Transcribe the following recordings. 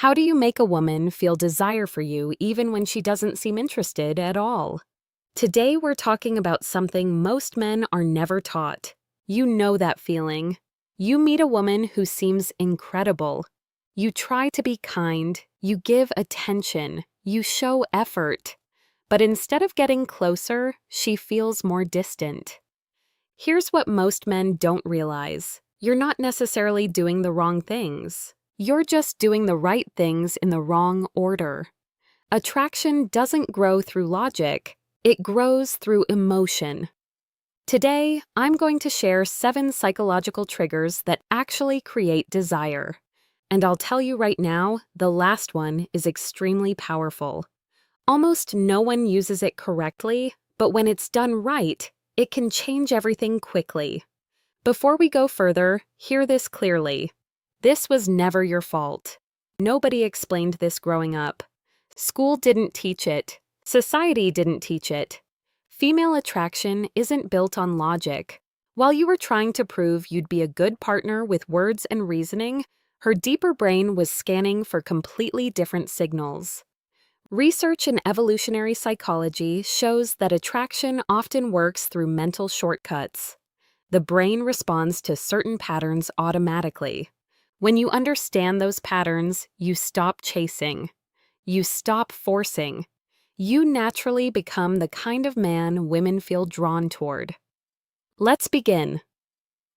How do you make a woman feel desire for you even when she doesn't seem interested at all? Today we're talking about something most men are never taught. You know that feeling. You meet a woman who seems incredible. You try to be kind, you give attention, you show effort. But instead of getting closer, she feels more distant. Here's what most men don't realize. You're not necessarily doing the wrong things. You're just doing the right things in the wrong order. Attraction doesn't grow through logic, it grows through emotion. Today, I'm going to share 7 psychological triggers that actually create desire. And I'll tell you right now, the last one is extremely powerful. Almost no one uses it correctly, but when it's done right, it can change everything quickly. Before we go further, hear this clearly. This was never your fault. Nobody explained this growing up. School didn't teach it. Society didn't teach it. Female attraction isn't built on logic. While you were trying to prove you'd be a good partner with words and reasoning, her deeper brain was scanning for completely different signals. Research in evolutionary psychology shows that attraction often works through mental shortcuts. The brain responds to certain patterns automatically. When you understand those patterns, you stop chasing. You stop forcing. You naturally become the kind of man women feel drawn toward. Let's begin.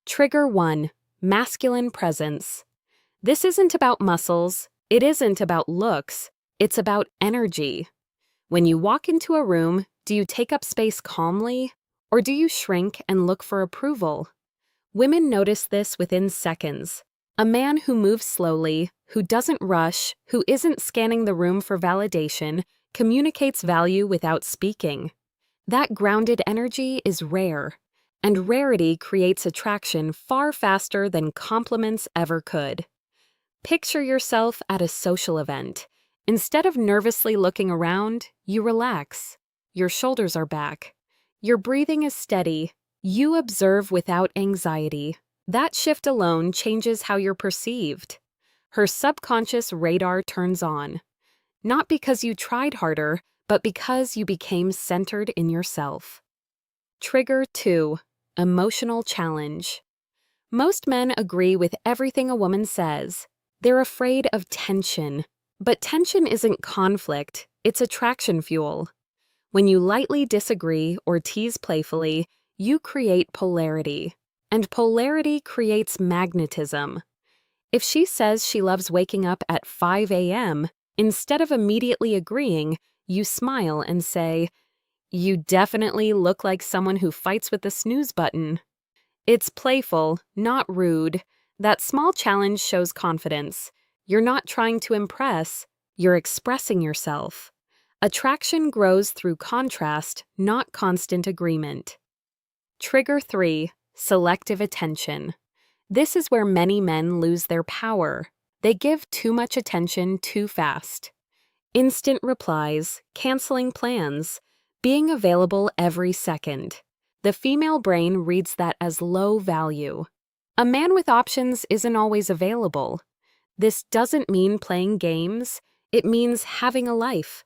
Trigger 1. Masculine presence. This isn't about muscles. It isn't about looks. It's about energy. When you walk into a room, do you take up space calmly, or do you shrink and look for approval? Women notice this within seconds. A man who moves slowly, who doesn't rush, who isn't scanning the room for validation, communicates value without speaking. That grounded energy is rare, and rarity creates attraction far faster than compliments ever could. Picture yourself at a social event. Instead of nervously looking around, you relax. Your shoulders are back. Your breathing is steady. You observe without anxiety. That shift alone changes how you're perceived. Her subconscious radar turns on. Not because you tried harder, but because you became centered in yourself. Trigger 2. Emotional challenge. Most men agree with everything a woman says. They're afraid of tension. But tension isn't conflict, it's attraction fuel. When you lightly disagree or tease playfully, you create polarity. And polarity creates magnetism. If she says she loves waking up at 5 a.m., instead of immediately agreeing, you smile and say, "You definitely look like someone who fights with the snooze button." It's playful, not rude. That small challenge shows confidence. You're not trying to impress, you're expressing yourself. Attraction grows through contrast, not constant agreement. Trigger 3. Selective attention. This is where many men lose their power. They give too much attention too fast. Instant replies, canceling plans, being available every second. The female brain reads that as low value. A man with options isn't always available. This doesn't mean playing games, it means having a life.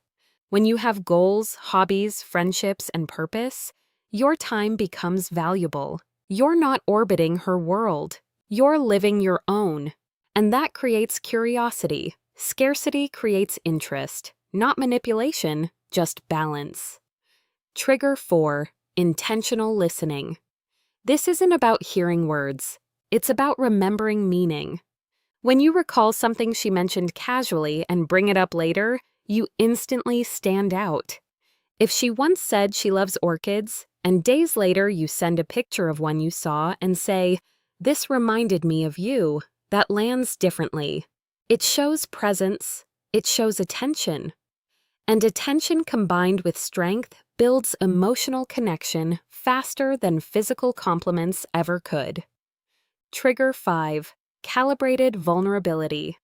When you have goals, hobbies, friendships, and purpose, your time becomes valuable. You're not orbiting her world. You're living your own. And that creates curiosity. Scarcity creates interest, not manipulation, just balance. Trigger 4. Intentional listening. This isn't about hearing words. It's about remembering meaning. When you recall something she mentioned casually and bring it up later, you instantly stand out. If she once said she loves orchids, and days later you send a picture of one you saw and say, "This reminded me of you," that lands differently. It shows presence, it shows attention. And attention combined with strength builds emotional connection faster than physical compliments ever could. Trigger 5. Calibrated vulnerability.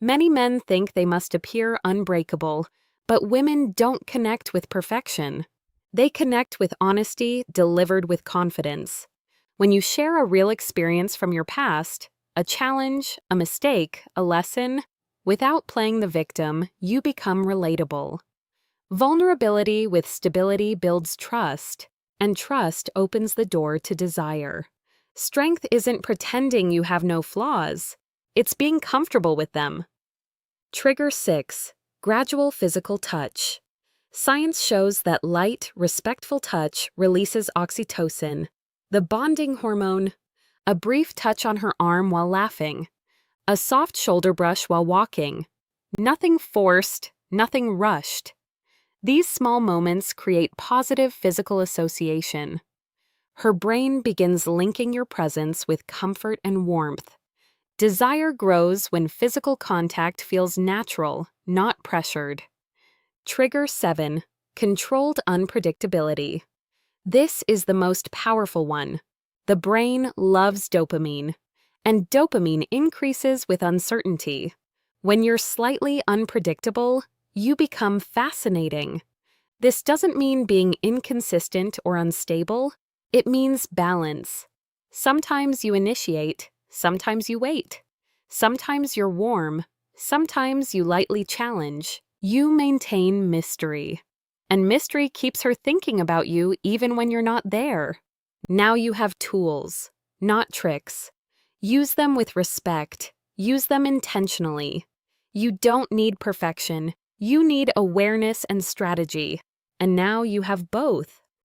Many men think they must appear unbreakable, but women don't connect with perfection. They connect with honesty delivered with confidence. When you share a real experience from your past, a challenge, a mistake, a lesson, Without playing the victim, you become relatable. Vulnerability with stability builds trust, and trust opens the door to desire. Strength isn't pretending you have no flaws, it's being comfortable with them. Trigger 6. Gradual physical touch. Science shows that light, respectful touch releases oxytocin, the bonding hormone. A brief touch on her arm while laughing. A soft shoulder brush while walking. Nothing forced, nothing rushed. These small moments create positive physical association. Her brain begins linking your presence with comfort and warmth. Desire grows when physical contact feels natural, not pressured. Trigger 7. Controlled unpredictability. This is the most powerful one. The brain loves dopamine, and dopamine increases with uncertainty. When you're slightly unpredictable, you become fascinating. This doesn't mean being inconsistent or unstable. It means balance. Sometimes you initiate, sometimes you wait. Sometimes you're warm, sometimes you lightly challenge. You maintain mystery. And mystery keeps her thinking about you even when you're not there. Now you have tools, not tricks. Use them with respect. Use them intentionally. You don't need perfection. You need awareness and strategy. And now you have both.